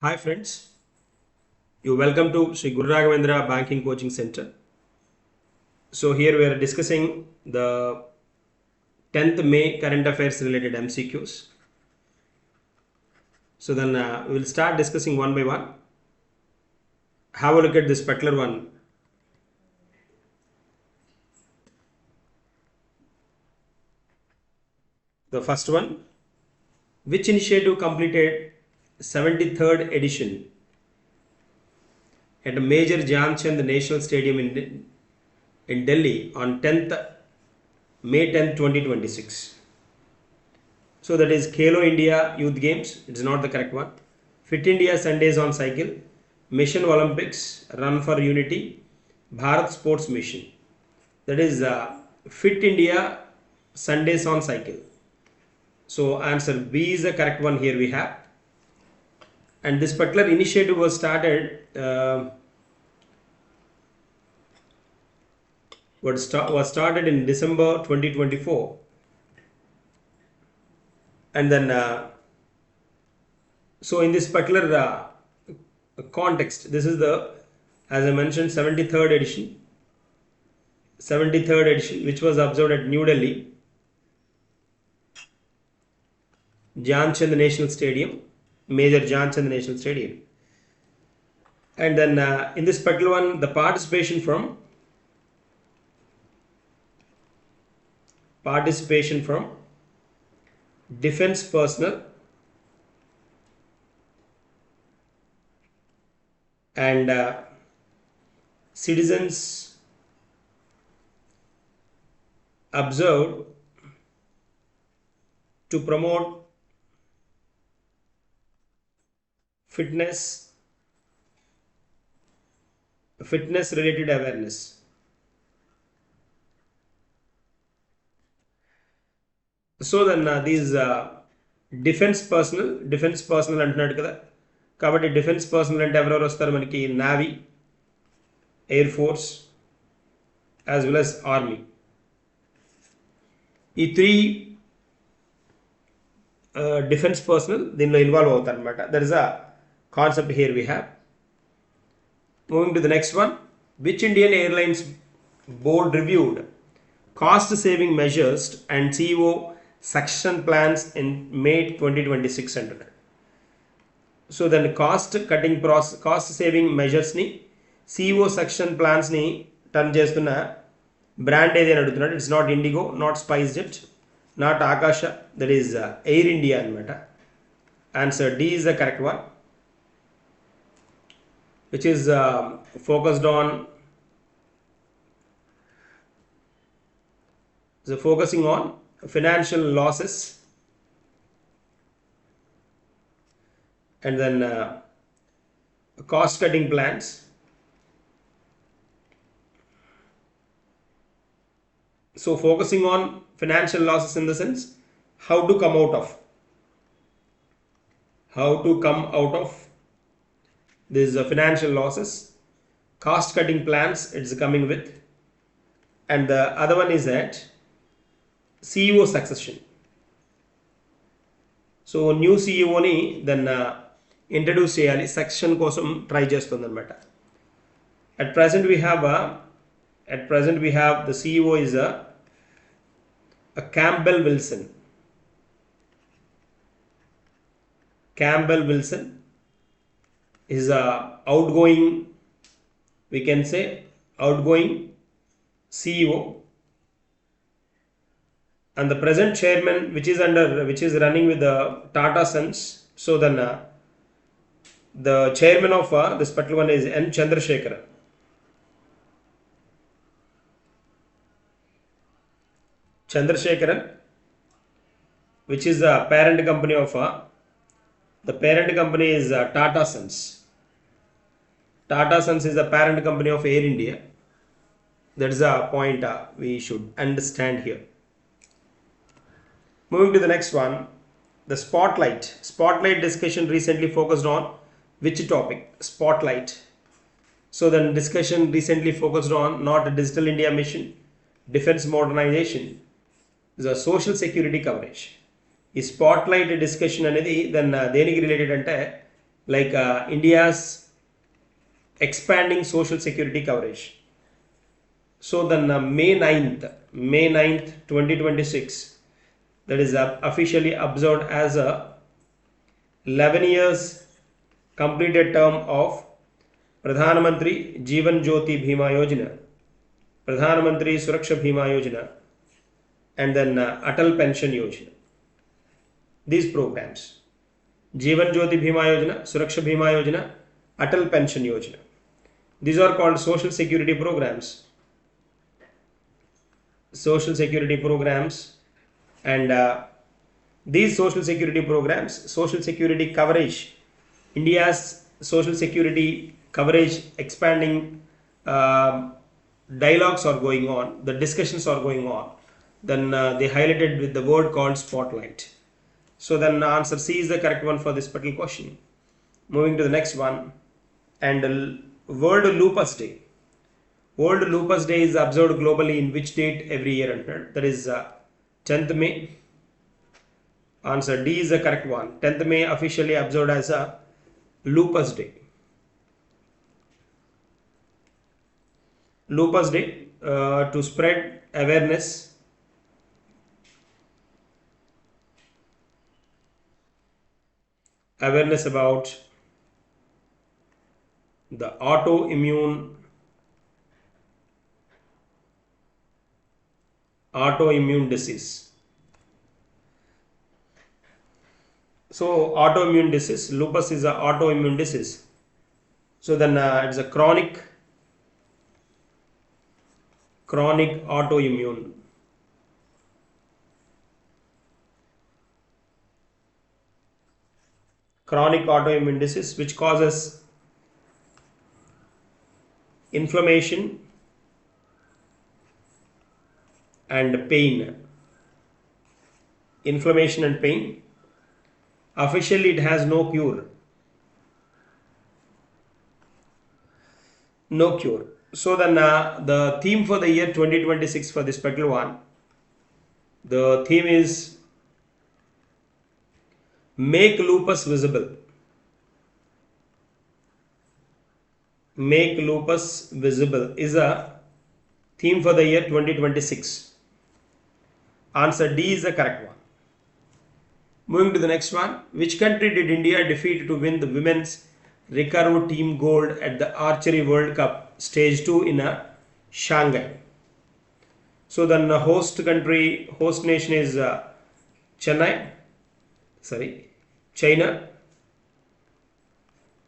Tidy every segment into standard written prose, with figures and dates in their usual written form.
Hi friends, you welcome to Sri Guru Raghavendra Banking Coaching Center. So here we are discussing the 10th May current affairs related MCQs. So then we will start discussing one by one. Have a look at this particular one. The first one, which initiative completed 73rd edition at a major Jamchand National Stadium in Delhi on 10th May 10th, 2026. So that is Khelo India Youth Games. It's not the correct one. Fit India Sundays on Cycle, Mission Olympics, Run for Unity, Bharat Sports Mission. That is Fit India Sundays on Cycle. So answer B is the correct one here we have. And this particular initiative was started was started in December 2024. And then so in this particular context, this is the, as I mentioned, 73rd edition, which was observed at New Delhi, Jamchand National Stadium, Major Jamchand National Stadium. And then in this particular one, the participation from defense personnel and citizens observed to promote fitness related awareness. So then these defense personnel అంటున్నాడు కదా, కాబట్టి defence personnel అంటే ఎవరెవరు వస్తారు మనకి? Navy, air force as well as army. ఈ three defence personnel దీనిలో involve అవుతారు అనమాట. That is a concept here we have. Moving to the next one, which Indian airlines board reviewed cost saving measures and CEO succession plans in May 2026 అంటున్నాడు. So దాన్ని cost saving మెజర్స్ని, CEO succession ప్లాన్స్ని turn చేస్తున్న brand ఏది అని అడుగుతున్నాడు. It's not IndiGo, not spice jet, not Akasa, that is Air India అనమాట. Answer D is the correct one, which is focused on focusing on financial losses and then cost cutting plans, so focusing on financial losses in the sense how to come out of these financial losses. Cost cutting plans it's coming with, and the other one is that CEO succession. So new సిఇఓని then introduce చేయాలి, succession కోసం try చేస్తుంది అనమాట. At present we have the CEO is Campbell Wilson. is a outgoing, we can say outgoing CEO, and the present chairman which is running with the Tata Sons. So then the chairman of this particular one is N. Chandrasekharan, which is the parent company of is Tata Sons. Tata Sons is the parent company of Air India. That is a point we should understand here. Moving to the next one, the spotlight discussion recently focused on which topic? Spotlight. So then discussion recently focused on not a digital India mission, defense modernization, the social security coverage. ఈ spotlight discussion అనేది then దేనికి related అంటే like India's expanding social security coverage. So then May 9th 2026, that is officially observed as a 11 years completed term of Pradhan Mantri Jeevan Jyoti Bhima Yojana, Pradhan Mantri Suraksha Bhima Yojana, and then Atal Pension Yojana. These programs, Jeevan Jyoti Bhima Yojana, Suraksha Bhima Yojana, Atal Pension Yojana. These are called social security programs. Social security programs, and these social security programs, social security coverage, India's social security coverage expanding dialogues are going on, the discussions are going on. Then they highlighted with the word called spotlight. So then answer C is the correct one for this particular question. Moving to the next one, and World Lupus Day. World Lupus Day is observed globally in which date every year? That is 10th May. Answer D is the correct one. 10th May officially observed as a Lupus Day. Lupus Day to spread awareness about the autoimmune disease. So autoimmune disease, lupus is an autoimmune disease. So then it's a chronic autoimmune disease which causes inflammation and pain. Inflammation and pain. Officially it has no cure. No cure. So then the theme for the year 2026 for this particular one, the theme is Make Lupus Visible. Make Lupus Visible is a theme for the year 2026. Answer D is the correct one. Moving to the next one. Which country did India defeat to win the women's recurve team gold at the Archery World Cup Stage 2 in Shanghai? So then the host nation is China.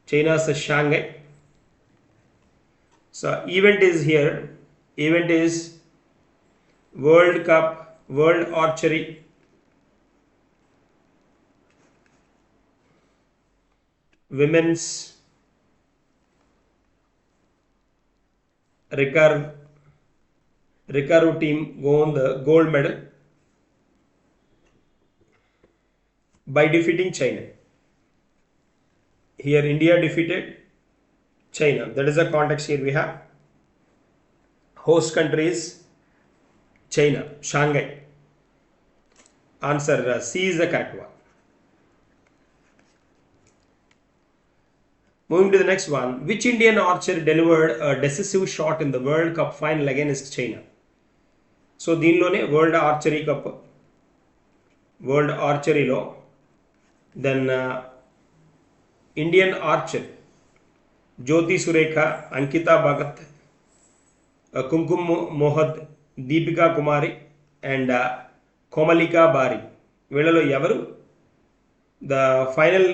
China's Shanghai. So event is here. Event is World Cup, World Archery Women's recurve team won the gold medal by defeating China. Here India defeated China. That is the context here we have. Host country is China, Shanghai. Answer C is the correct one. Moving to the next one. Which Indian archer delivered a decisive shot in the World Cup final against China? So దీనిలోనే World Archery Cup, World Archery లో then Indian archer Jyoti Surekha, Ankita Bhagat, Kumkum Mohad, Deepika Kumari and Komalika Bari. వీళ్ళలో ఎవరు the final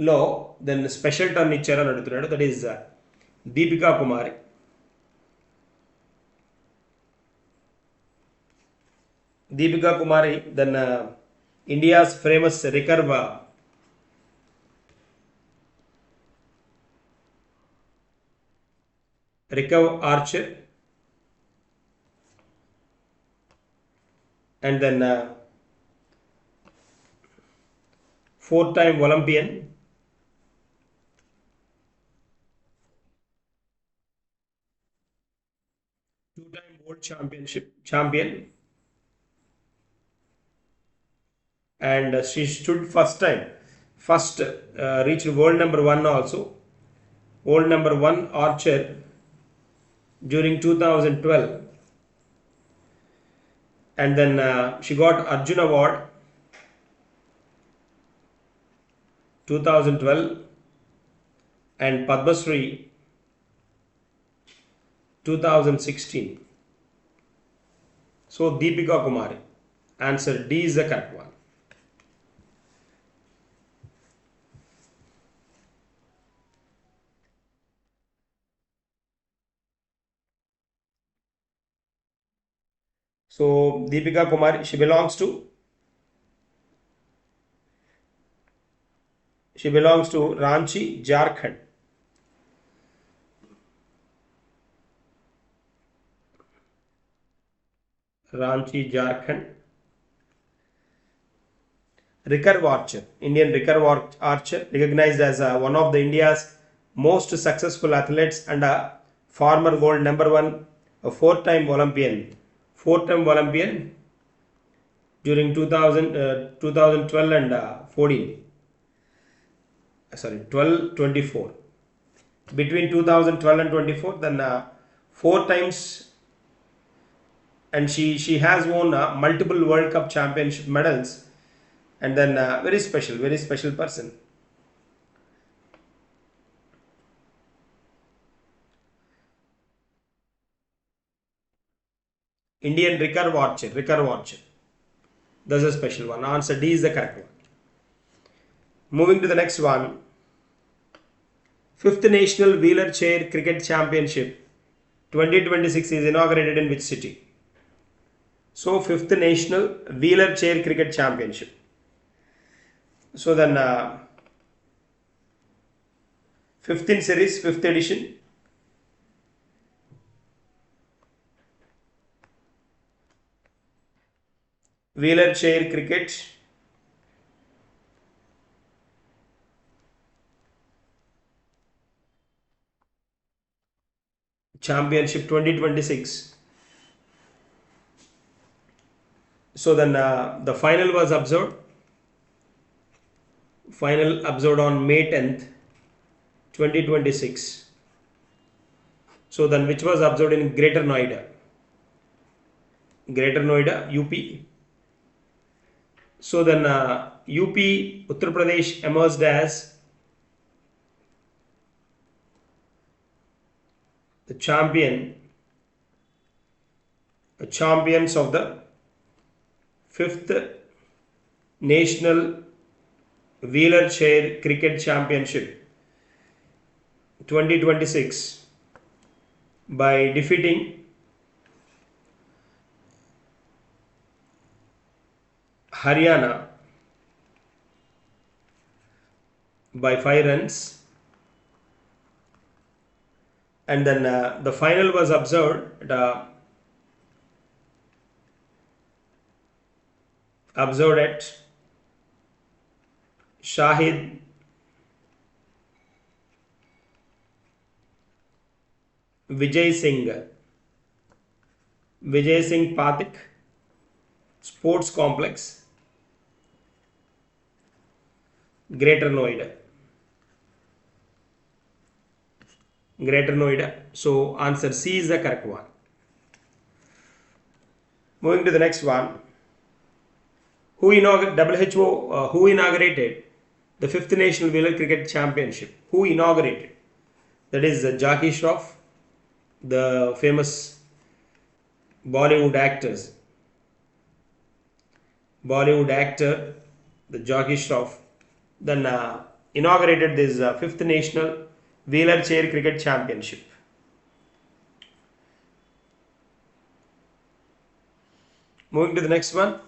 లో then special turn ఇచ్చారని అడుగుతున్నాడు. That is Deepika Kumari. Deepika Kumari then India's famous recurve archer and then 4-time Olympian, 2-time world champion, and she stood first time first reached world number 1 also, world number 1 archer during 2012, and then she got Arjun Award 2012 and Padma Shri 2016. So Deepika Kumari. Answer D is the correct one. So Deepika Kumari, she belongs to Ranchi, Jharkhand. Ranchi, Jharkhand. Recurve archer, Indian recurve archer, recognized as one of the India's most successful athletes and a former world number 1, a four-time Olympian during 2012 and 14. Sorry, 12, 24. Between 2012 and 24, then 4 times, and she has won multiple World Cup championship medals, and then very special person. Indian recurve archer. That's a special one. Answer D is the correct one. Moving to the next one. 5th National Wheeler Chair Cricket Championship 2026 is inaugurated in which city? So 5th National Wheeler Chair Cricket Championship. So then 5th in series, 5th edition. Wheeler Chair Cricket Championship 2026. So then the final was observed. Final observed on May 10th, 2026. So then which was observed in Greater Noida, UP. So then UP, Uttar Pradesh emerged as the champions of the 5th National Wheeler Chair Cricket Championship 2026 by defeating Haryana by 5 runs, and then the final was observed at Shahid Vijay Singh Pathik Sports Complex, Greater Noida. So answer C is the correct one. Moving to the next one. Who inaugurated the 5th National Wheeler Cricket Championship? Who inaugurated? That is Jackie Shroff, the famous Bollywood actor, the Jackie Shroff, then inaugurated this 5th National Wheeler Chair Cricket Championship. Moving to the next one.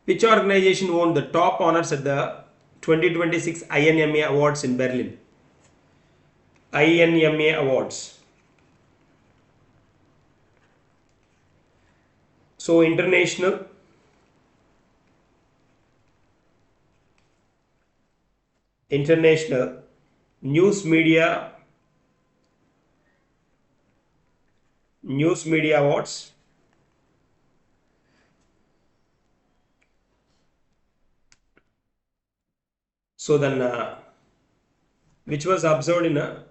Which organization won the top honors at the 2026 INMA Awards in Berlin? INMA Awards. So International News Media Awards. So then which was observed in the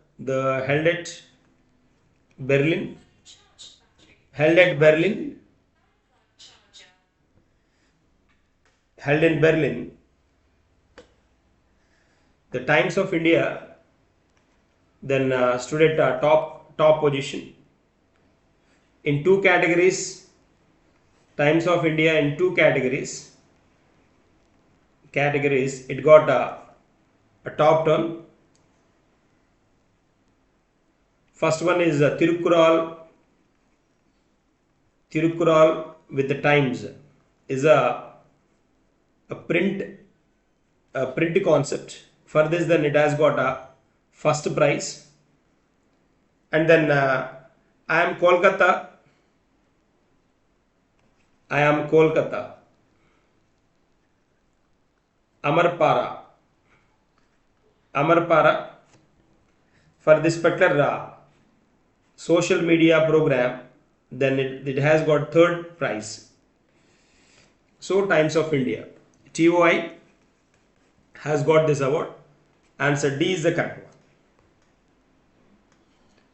Berlin held at Berlin held in Berlin. The Times of India then stood at top position in two categories. Times of India in two categories. It got a top turn. First one is Tirukkural with the Times is a print concept. For this, then it has got a first prize. And then I am Kolkata. Amarpara for this particular social media program, then it has got third prize. So Times of India, TOI has got this award. Answer D is the correct one.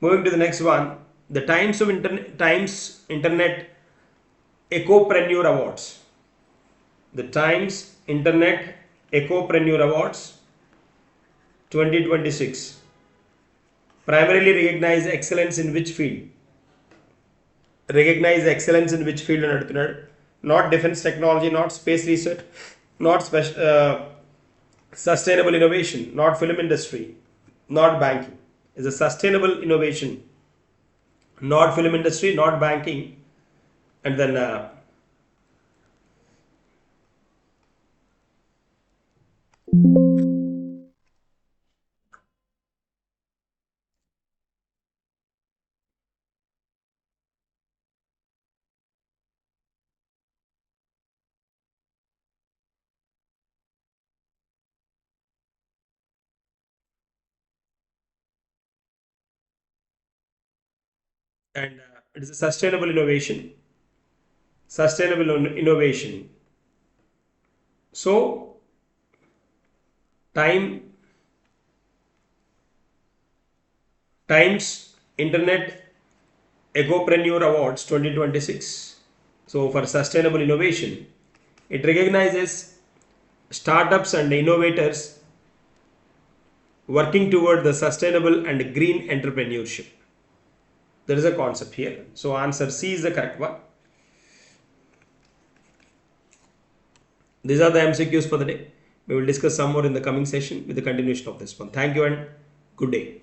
Moving to the next one, the Times Internet Ecopreneur Awards. The Times Internet Ecopreneur Awards 2026 primarily recognize excellence in which field? Recognize excellence in which field? Not defense technology, not space research, not sustainable innovation, not film industry, not banking. Is a sustainable innovation, not film industry, not banking, and then it is a sustainable innovation. So Times Internet Ecopreneur Awards 2026. So for sustainable innovation, it recognizes startups and innovators working toward the sustainable and green entrepreneurship. There is a concept here. So answer C is the correct one. These are the MCQs for the day. We will discuss some more in the coming session with the continuation of this one. Thank you and good day.